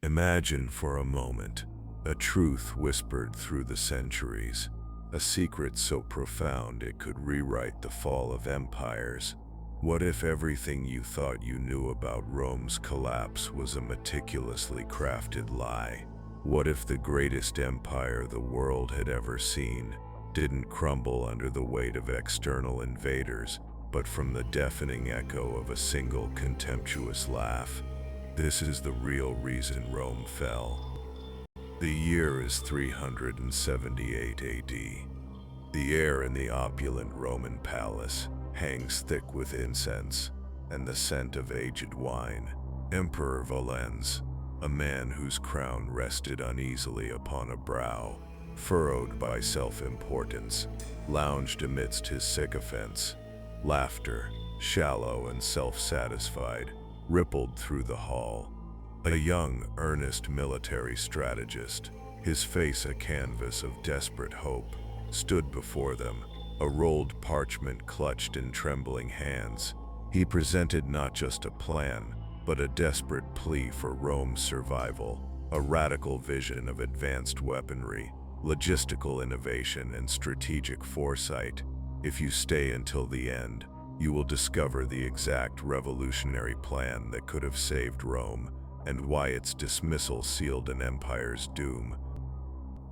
Imagine for a moment a truth whispered through the centuries, a secret so profound it could rewrite the fall of empires. What if everything you thought you knew about Rome's collapse was a meticulously crafted lie? What if the greatest empire the world had ever seen didn't crumble under the weight of external invaders, but from the deafening echo of a single contemptuous laugh? This is the real reason Rome fell. The year is 378 AD. The air in the opulent Roman palace hangs thick with incense and the scent of aged wine. Emperor Valens, a man whose crown rested uneasily upon a brow furrowed by self-importance, lounged amidst his sycophants. Laughter, shallow and self-satisfied, rippled through the hall. A young, earnest military strategist, his face a canvas of desperate hope, stood before them, a rolled parchment clutched in trembling hands. He presented not just a plan, but a desperate plea for Rome's survival, a radical vision of advanced weaponry, logistical innovation, and strategic foresight. If you stay until the end, you will discover the exact revolutionary plan that could have saved Rome, and why its dismissal sealed an empire's doom.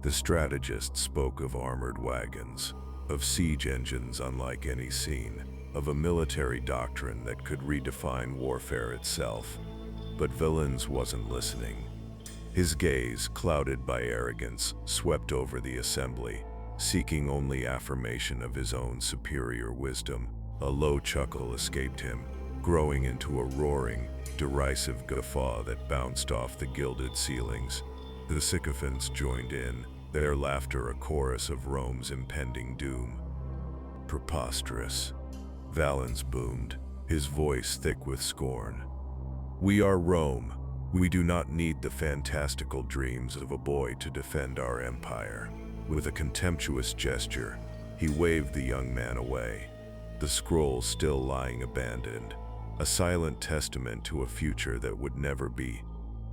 The strategist spoke of armored wagons, of siege engines unlike any seen, of a military doctrine that could redefine warfare itself. But Valens wasn't listening. His gaze, clouded by arrogance, swept over the assembly, seeking only affirmation of his own superior wisdom. A low chuckle escaped him, growing into a roaring, derisive guffaw that bounced off the gilded ceilings. The sycophants joined in, their laughter a chorus of Rome's impending doom. Preposterous, Valens boomed, his voice thick with scorn. We are Rome. We do not need the fantastical dreams of a boy to defend our empire. With a contemptuous gesture, he waved the young man away, the scroll still lying abandoned, a silent testament to a future that would never be.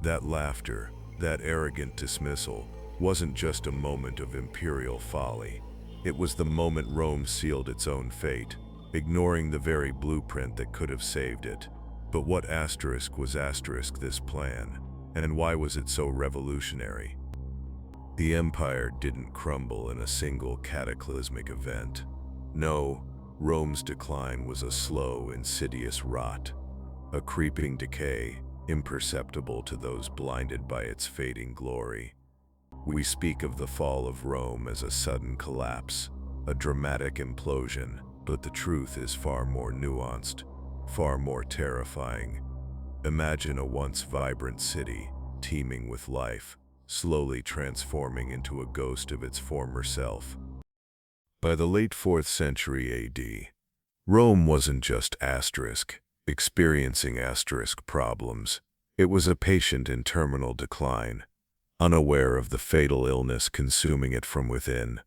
That laughter, that arrogant dismissal, wasn't just a moment of imperial folly. It was the moment Rome sealed its own fate, ignoring the very blueprint that could have saved it. But what asterisk was asterisk this plan, and why was it so revolutionary? The empire didn't crumble in a single cataclysmic event. No, Rome's decline was a slow, insidious rot, a creeping decay, imperceptible to those blinded by its fading glory. We speak of the fall of Rome as a sudden collapse, a dramatic implosion, but the truth is far more nuanced, far more terrifying. Imagine a once vibrant city, teeming with life, slowly transforming into a ghost of its former self. By the late 4th century AD, Rome wasn't just experiencing problems. It was a patient in terminal decline, unaware of the fatal illness consuming it from within.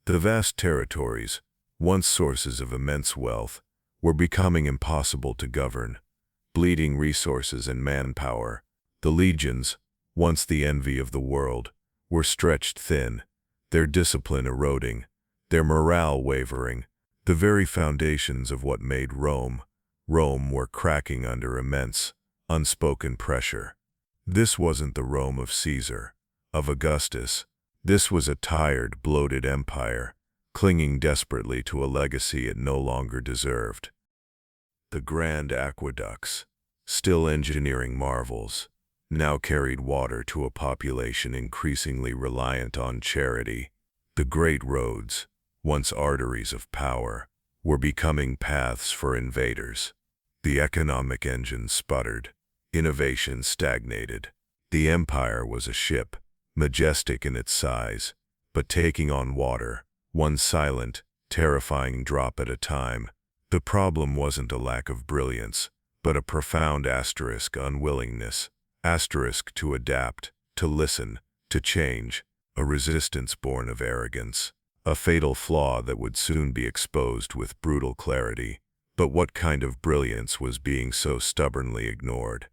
The vast territories, once sources of immense wealth, were becoming impossible to govern. Bleeding resources and manpower, the legions, once the envy of the world, were stretched thin, their discipline eroding, their morale wavering. The very foundations of what made Rome were cracking under immense, unspoken pressure. This wasn't the Rome of Caesar, of Augustus. This was a tired, bloated empire, clinging desperately to a legacy it no longer deserved. The grand aqueducts, still engineering marvels, now carried water to a population increasingly reliant on charity. The great roads, once arteries of power, were becoming paths for invaders. The economic engine sputtered, innovation stagnated. The empire was a ship, majestic in its size, but taking on water, one silent, terrifying drop at a time. The problem wasn't a lack of brilliance, but a profound unwillingness, to adapt, to listen, to change, a resistance born of arrogance, a fatal flaw that would soon be exposed with brutal clarity. But what kind of brilliance was being so stubbornly ignored?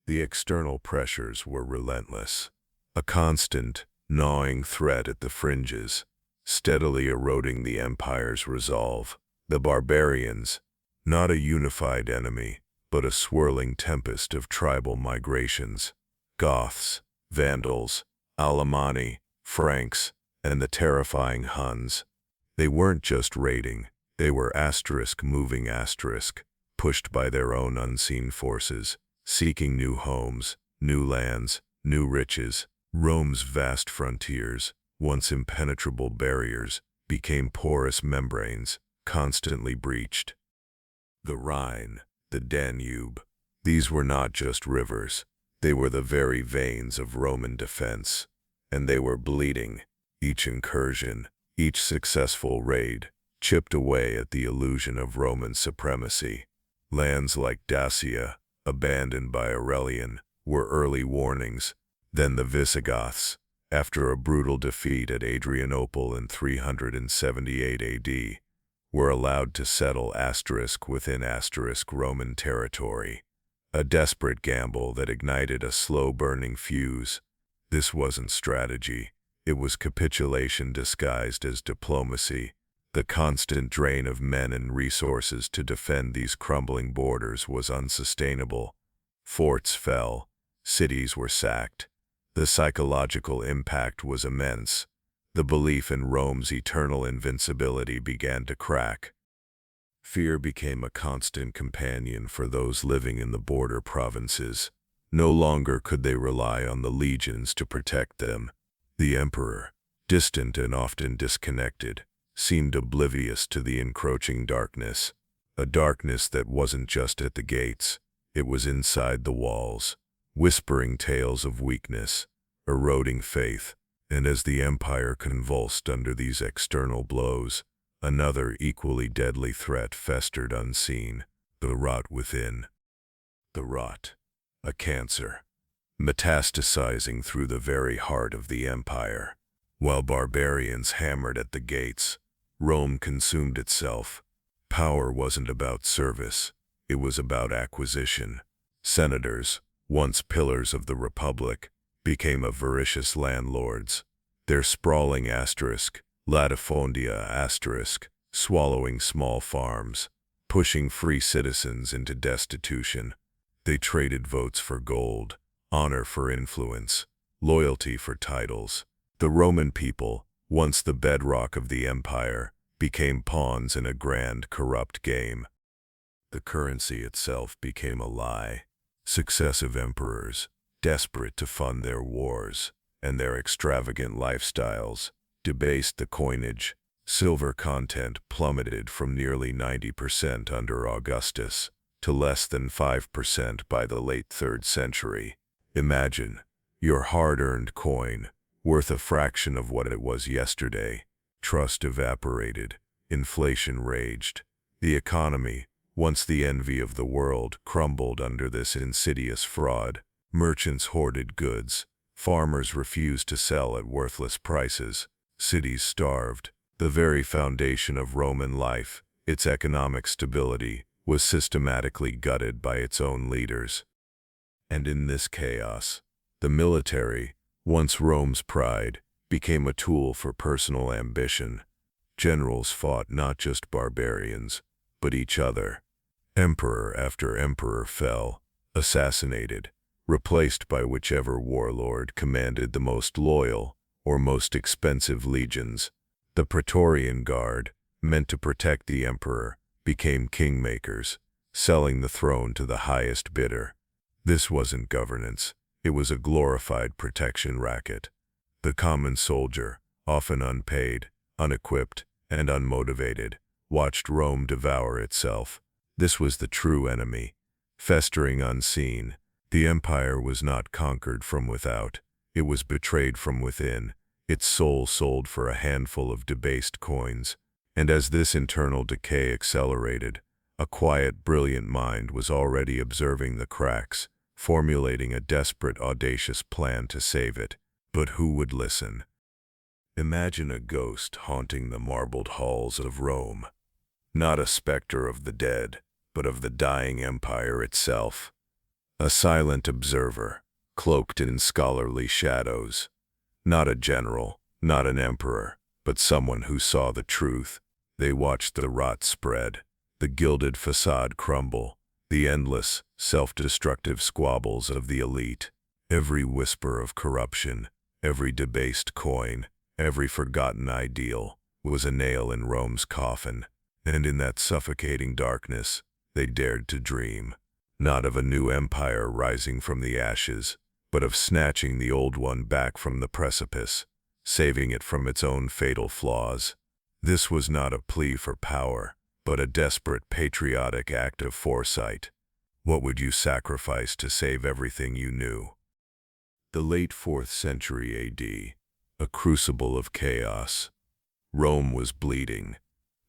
The external pressures were relentless, a constant, gnawing threat at the fringes, steadily eroding the empire's resolve. The barbarians, not a unified enemy, but a swirling tempest of tribal migrations, Goths, Vandals, Alemanni, Franks, and the terrifying Huns. They weren't just raiding, they were moving pushed by their own unseen forces, seeking new homes, new lands, new riches. Rome's vast frontiers, once impenetrable barriers, became porous membranes, constantly breached. The Rhine, the Danube, these were not just rivers, they were the very veins of Roman defense, and they were bleeding. Each incursion, each successful raid, chipped away at the illusion of Roman supremacy. Lands like Dacia, abandoned by Aurelian, were early warnings. Then the Visigoths, after a brutal defeat at Adrianople in 378 AD, were allowed to settle within Roman territory. A desperate gamble that ignited a slow-burning fuse. This wasn't strategy, it was capitulation disguised as diplomacy. The constant drain of men and resources to defend these crumbling borders was unsustainable. Forts fell, cities were sacked. The psychological impact was immense. The belief in Rome's eternal invincibility began to crack. Fear became a constant companion for those living in the border provinces. No longer could they rely on the legions to protect them. The emperor, distant and often disconnected, seemed oblivious to the encroaching darkness. A darkness that wasn't just at the gates, it was inside the walls, whispering tales of weakness, eroding faith. And as the empire convulsed under these external blows, another equally deadly threat festered unseen, the rot within. The rot, a cancer, metastasizing through the very heart of the empire. While barbarians hammered at the gates, Rome consumed itself. Power wasn't about service, it was about acquisition. Senators, once pillars of the Republic, became avaricious landlords, their sprawling latifundia swallowing small farms, pushing free citizens into destitution. They traded votes for gold, honor for influence, loyalty for titles. The Roman people, once the bedrock of the empire, became pawns in a grand, corrupt game. The currency itself became a lie. Successive emperors, desperate to fund their wars and their extravagant lifestyles, debased the coinage. Silver content plummeted from nearly 90% under Augustus to less than 5% by the late 3rd century. Imagine your hard-earned coin, worth a fraction of what it was yesterday. Trust evaporated, inflation raged. The economy, once the envy of the world, crumbled under this insidious fraud. Merchants hoarded goods, farmers refused to sell at worthless prices, cities starved. The very foundation of Roman life, its economic stability, was systematically gutted by its own leaders. And in this chaos, the military, once Rome's pride, became a tool for personal ambition. Generals fought not just barbarians, but each other. Emperor after emperor fell, assassinated, replaced by whichever warlord commanded the most loyal or most expensive legions. The Praetorian Guard, meant to protect the emperor, became kingmakers, selling the throne to the highest bidder. This wasn't governance, it was a glorified protection racket. The common soldier, often unpaid, unequipped, and unmotivated, watched Rome devour itself. This was the true enemy. Festering unseen, the empire was not conquered from without, it was betrayed from within, its soul sold for a handful of debased coins. And as this internal decay accelerated, a quiet, brilliant mind was already observing the cracks, formulating a desperate, audacious plan to save it. But who would listen? Imagine a ghost haunting the marbled halls of Rome. Not a specter of the dead, but of the dying empire itself. a silent observer, cloaked in scholarly shadows. Not a general, not an emperor, but someone who saw the truth. They watched the rot spread, the gilded facade crumble, the endless, self-destructive squabbles of the elite. Every whisper of corruption, every debased coin, every forgotten ideal was a nail in Rome's coffin, and in that suffocating darkness, they dared to dream, not of a new empire rising from the ashes, but of snatching the old one back from the precipice, saving it from its own fatal flaws. This was not a plea for power, but a desperate patriotic act of foresight. What would you sacrifice to save everything you knew? The late 4th century AD, a crucible of chaos. Rome was bleeding,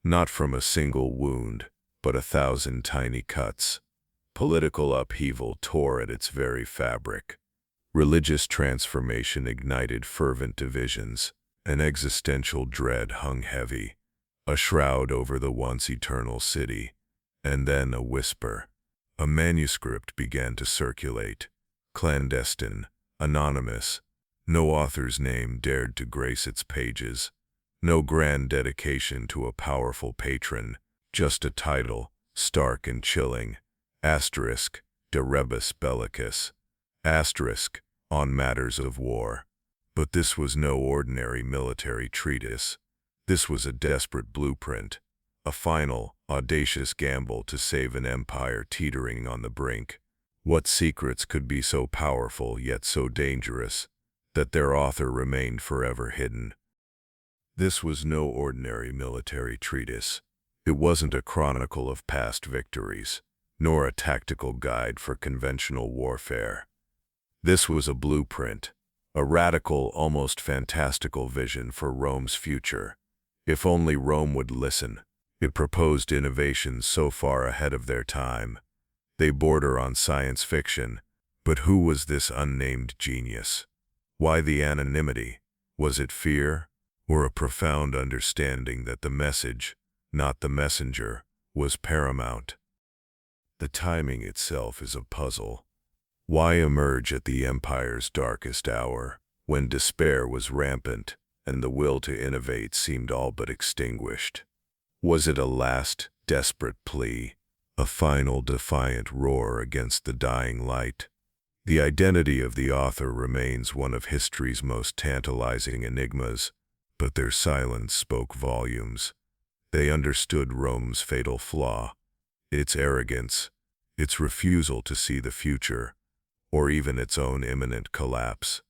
not from a single wound, but 1,000 tiny cuts. Political upheaval tore at its very fabric. Religious transformation ignited fervent divisions. An existential dread hung heavy, a shroud over the once eternal city. And then a whisper. A manuscript began to circulate, clandestine, anonymous. No author's name dared to grace its pages. No grand dedication to a powerful patron, just a title, stark and chilling. Asterisk, De Rebus Bellicis. Asterisk, on matters of war. But this was no ordinary military treatise. This was a desperate blueprint, a final, audacious gamble to save an empire teetering on the brink. What secrets could be so powerful yet so dangerous that their author remained forever hidden? This was no ordinary military treatise. It wasn't a chronicle of past victories, nor a tactical guide for conventional warfare. This was a blueprint, a radical, almost fantastical vision for Rome's future. If only Rome would listen. It proposed innovations so far ahead of their time. They border on science fiction, but who was this unnamed genius? Why the anonymity? Was it fear, or a profound understanding that the message, not the messenger, was paramount? The timing itself is a puzzle. Why emerge at the empire's darkest hour, when despair was rampant and the will to innovate seemed all but extinguished? Was it a last, desperate plea, a final defiant roar against the dying light? The identity of the author remains one of history's most tantalizing enigmas, but their silence spoke volumes. They understood Rome's fatal flaw, its arrogance, its refusal to see the future, or even its own imminent collapse.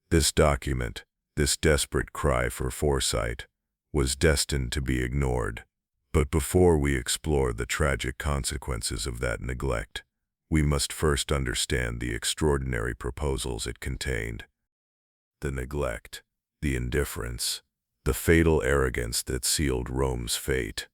This document, this desperate cry for foresight, was destined to be ignored. But before we explore the tragic consequences of that neglect, we must first understand the extraordinary proposals it contained. The neglect, the indifference, the fatal arrogance that sealed Rome's fate.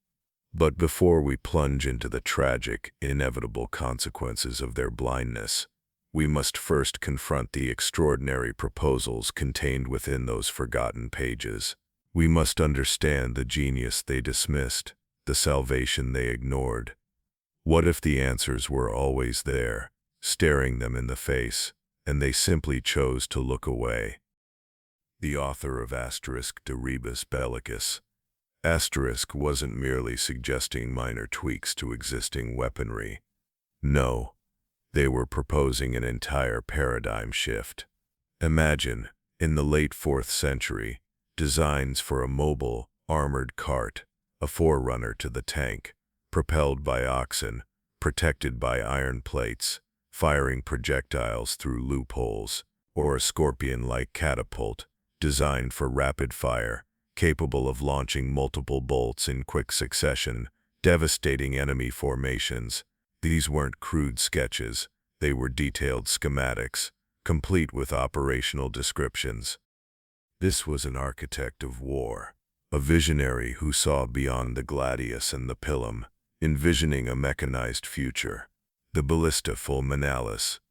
But before we plunge into the tragic, inevitable consequences of their blindness, we must first confront the extraordinary proposals contained within those forgotten pages. We must understand the genius they dismissed, the salvation they ignored. What if the answers were always there, staring them in the face, and they simply chose to look away? The author of De Rebus Bellicis wasn't merely suggesting minor tweaks to existing weaponry. No, they were proposing an entire paradigm shift. Imagine, in the late 4th century, designs for a mobile, armored cart, a forerunner to the tank, propelled by oxen, protected by iron plates, firing projectiles through loopholes, or a scorpion-like catapult, designed for rapid fire, capable of launching multiple bolts in quick succession, devastating enemy formations. These weren't crude sketches, they were detailed schematics, complete with operational descriptions. This was an architect of war, a visionary who saw beyond the gladius and the pilum, envisioning a mechanized future. The ballista fulminalis,